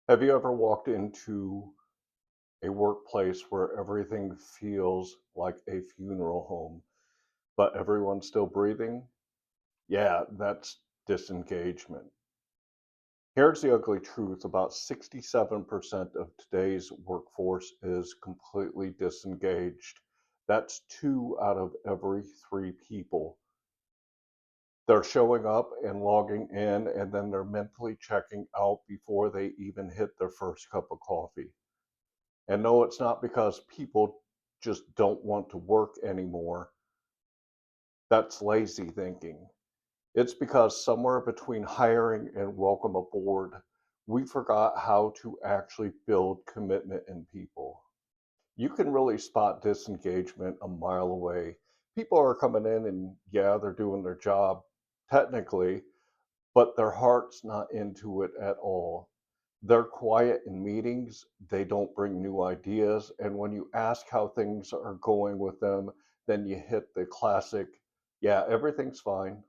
Have you ever walked into a workplace where everything feels like a funeral home, but everyone's still breathing? Yeah, that's disengagement. Here's the ugly truth: about 67% of today's workforce is completely disengaged. That's two out of every three people. They're showing up and logging in, and then they're mentally checking out before they even hit their first cup of coffee. And no, it's not because people just don't want to work anymore. That's lazy thinking. It's because somewhere between hiring and welcome aboard, we forgot how to actually build commitment in people. You can really spot disengagement a mile away. People are coming in and, yeah, they're doing their job technically, but their heart's not into it at all. They're quiet in meetings, they don't bring new ideas, and when you ask how things are going with them, then you hit the classic, yeah, everything's fine.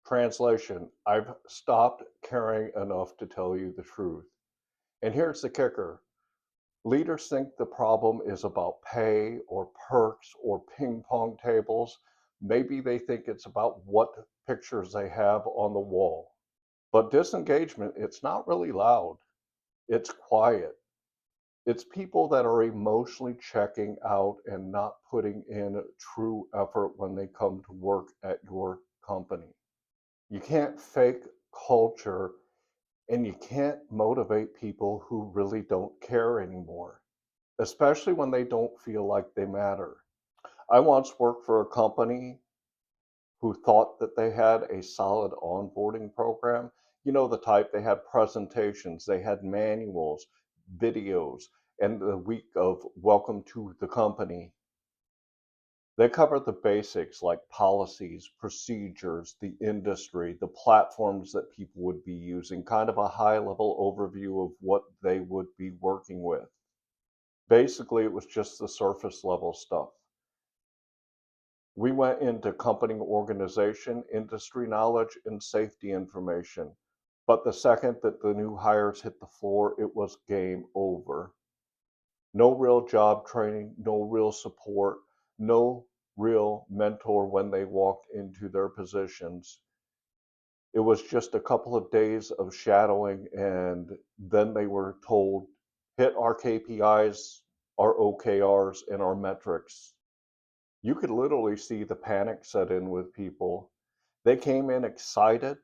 Translation: I've stopped caring enough to tell you the truth. And here's the kicker: leaders think the problem is about pay or perks or ping pong tables. Maybe they think it's about what pictures they have on the wall. But disengagement, it's not really loud, it's quiet. It's people that are emotionally checking out and not putting in true effort when they come to work at your company. You can't fake culture, and you can't motivate people who really don't care anymore, especially when they don't feel like they matter. I once worked for a company who thought that they had a solid onboarding program. You know, the type: they had presentations, they had manuals, videos, and the week of welcome to the company. They covered the basics like policies, procedures, the industry, the platforms that people would be using, kind of a high level overview of what they would be working with. Basically, it was just the surface level stuff. We went into company organization, industry knowledge, and safety information. But the second that the new hires hit the floor, it was game over. No real job training, no real support, no real mentor when they walked into their positions. It was just a couple of days of shadowing, and then they were told, hit our KPIs, our OKRs, and our metrics. You could literally see the panic set in with people. They came in excited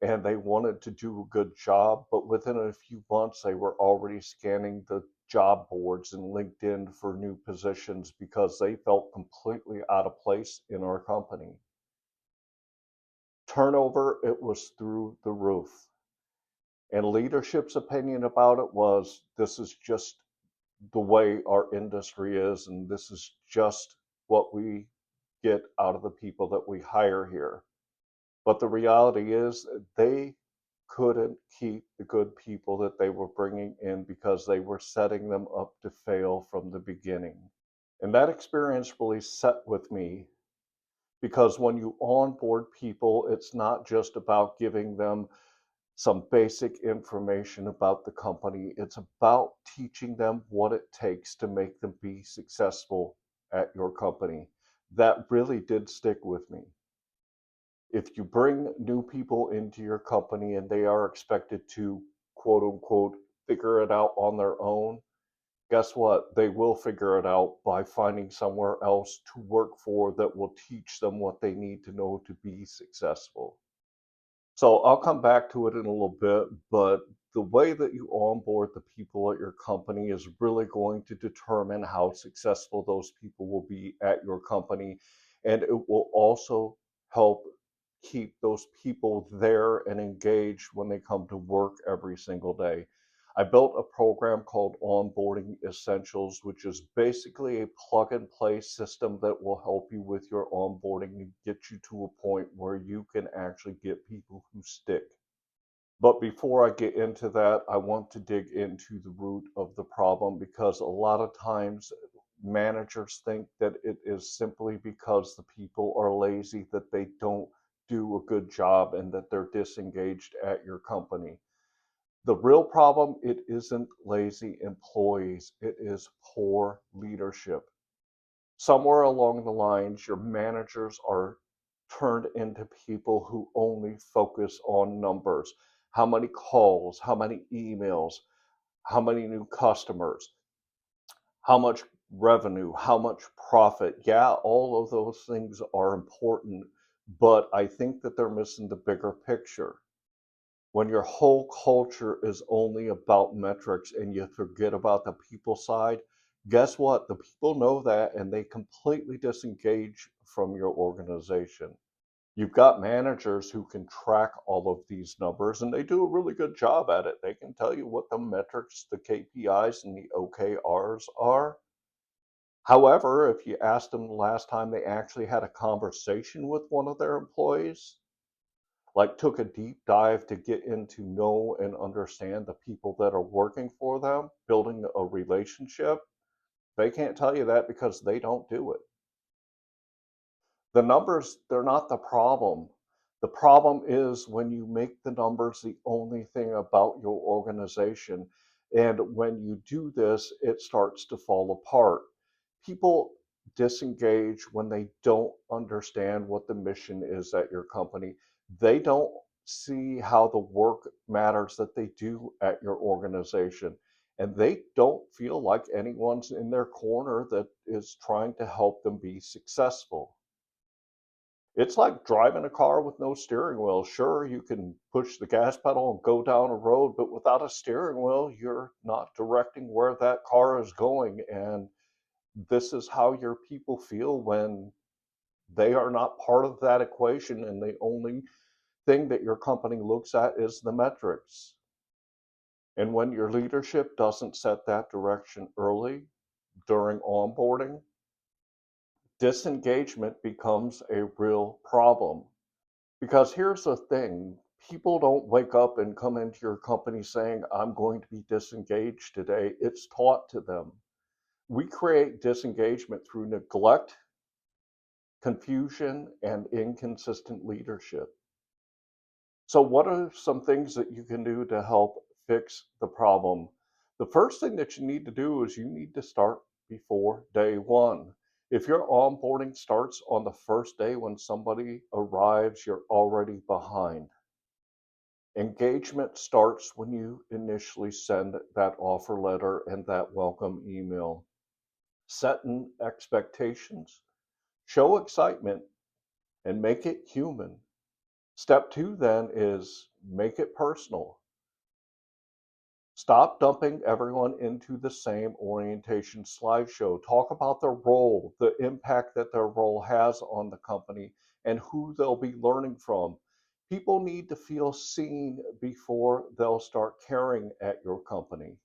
and they wanted to do a good job, but within a few months, they were already scanning the job boards and LinkedIn for new positions because they felt completely out of place in our company. Turnover, it was through the roof. And leadership's opinion about it was, this is just the way our industry is, and this is just what we get out of the people that we hire here. But the reality is they couldn't keep the good people that they were bringing in because they were setting them up to fail from the beginning. And that experience really set with me because when you onboard people, it's not just about giving them some basic information about the company. It's about teaching them what it takes to make them be successful at your company. That really did stick with me. If you bring new people into your company and they are expected to, quote unquote, figure it out on their own, guess what? They will figure it out by finding somewhere else to work for that will teach them what they need to know to be successful. So I'll come back to it in a little bit, but the way that you onboard the people at your company is really going to determine how successful those people will be at your company. And it will also help keep those people there and engaged when they come to work every single day. I built a program called Onboarding Essentials, which is basically a plug and play system that will help you with your onboarding and get you to a point where you can actually get people who stick. But before I get into that, I want to dig into the root of the problem because a lot of times managers think that it is simply because the people are lazy that they don't do a good job and that they're disengaged at your company. The real problem, it isn't lazy employees, it is poor leadership. Somewhere along the lines, your managers are turned into people who only focus on numbers. How many calls, how many emails, how many new customers, how much revenue, how much profit. Yeah, all of those things are important, but I think that they're missing the bigger picture. When your whole culture is only about metrics and you forget about the people side, guess what? The people know that and they completely disengage from your organization. You've got managers who can track all of these numbers and they do a really good job at it. They can tell you what the metrics, the KPIs, and the OKRs are. However, if you asked them the last time they actually had a conversation with one of their employees, like took a deep dive to get into know and understand the people that are working for them, building a relationship, they can't tell you that because they don't do it. The numbers, they're not the problem. The problem is when you make the numbers the only thing about your organization. And when you do this, it starts to fall apart. People disengage when they don't understand what the mission is at your company. They don't see how the work matters that they do at your organization. And they don't feel like anyone's in their corner that is trying to help them be successful. It's like driving a car with no steering wheel. Sure, you can push the gas pedal and go down a road, but without a steering wheel, you're not directing where that car is going. And this is how your people feel when they are not part of that equation. And the only thing that your company looks at is the metrics. And when your leadership doesn't set that direction early during onboarding, disengagement becomes a real problem. Because here's the thing, people don't wake up and come into your company saying, I'm going to be disengaged today. It's taught to them. We create disengagement through neglect, confusion, and inconsistent leadership. So, what are some things that you can do to help fix the problem? The first thing that you need to do is you need to start before day one. If your onboarding starts on the first day when somebody arrives, you're already behind. Engagement starts when you initially send that offer letter and that welcome email. Setting expectations, show excitement, and make it human. Step two then is make it personal. Stop dumping everyone into the same orientation slideshow. Talk about their role, the impact that their role has on the company, and who they'll be learning from. People need to feel seen before they'll start caring at your company.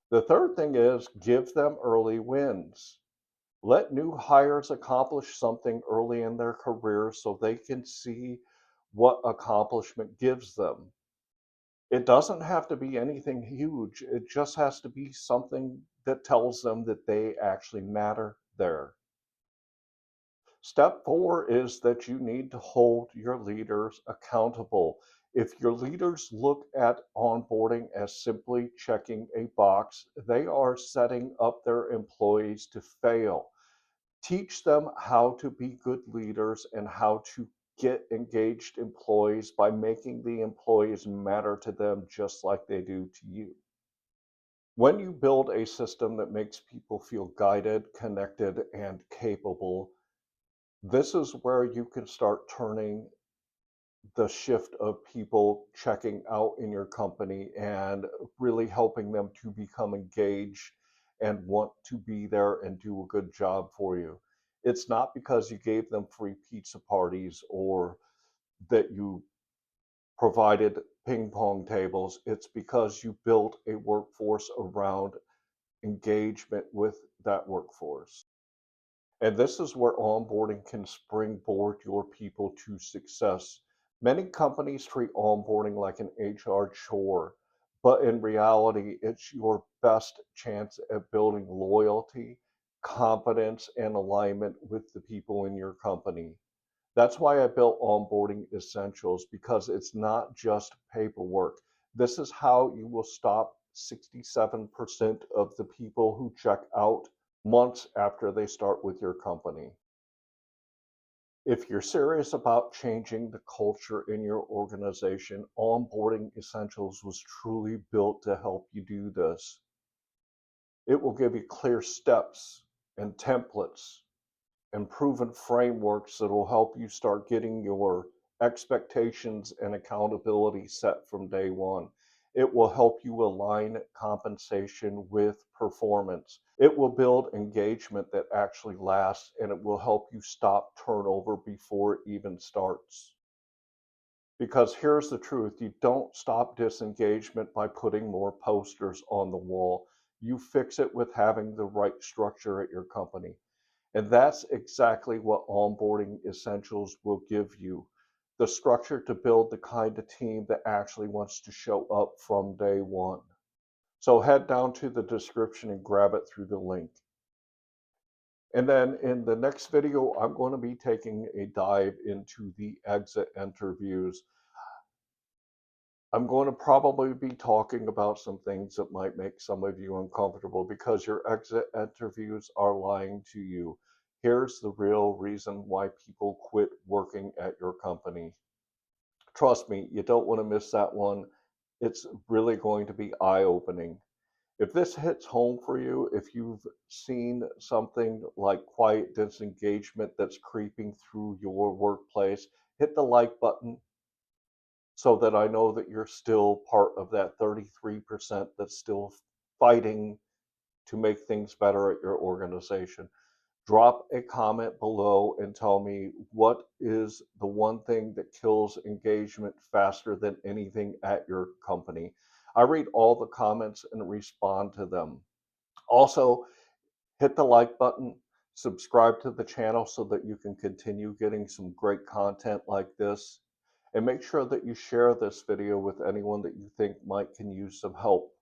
The third thing is give them early wins. Let new hires accomplish something early in their career so they can see what accomplishment gives them. It doesn't have to be anything huge. It just has to be something that tells them that they actually matter there. Step four is that you need to hold your leaders accountable. If your leaders look at onboarding as simply checking a box, they are setting up their employees to fail. Teach them how to be good leaders and how to get engaged employees by making the employees matter to them just like they do to you. When you build a system that makes people feel guided, connected, and capable, this is where you can start turning the shift of people checking out in your company and really helping them to become engaged and want to be there and do a good job for you. It's not because you gave them free pizza parties or that you provided ping pong tables. It's because you built a workforce around engagement with that workforce. And this is where onboarding can springboard your people to success. Many companies treat onboarding like an HR chore, but in reality, it's your best chance at building loyalty, confidence, and alignment with the people in your company. That's why I built Onboarding Essentials because it's not just paperwork. This is how you will stop 67% of the people who check out months after they start with your company. If you're serious about changing the culture in your organization, Onboarding Essentials was truly built to help you do this. It will give you clear steps and templates and proven frameworks that will help you start getting your expectations and accountability set from day one. It will help you align compensation with performance. It will build engagement that actually lasts, and it will help you stop turnover before it even starts. Because here's the truth, you don't stop disengagement by putting more posters on the wall. You fix it with having the right structure at your company. And that's exactly what Onboarding Essentials will give you, the structure to build the kind of team that actually wants to show up from day one. So head down to the description and grab it through the link. And then in the next video, I'm going to be taking a dive into the exit interviews. I'm going to probably be talking about some things that might make some of you uncomfortable because your exit interviews are lying to you. Here's the real reason why people quit working at your company. Trust me, you don't want to miss that one. It's really going to be eye-opening. If this hits home for you, if you've seen something like quiet disengagement that's creeping through your workplace, hit the like button so that I know that you're still part of that 33% that's still fighting to make things better at your organization. Drop a comment below and tell me what is the one thing that kills engagement faster than anything at your company. I read all the comments and respond to them. Also, hit the like button, subscribe to the channel so that you can continue getting some great content like this. And make sure that you share this video with anyone that you think might can use some help.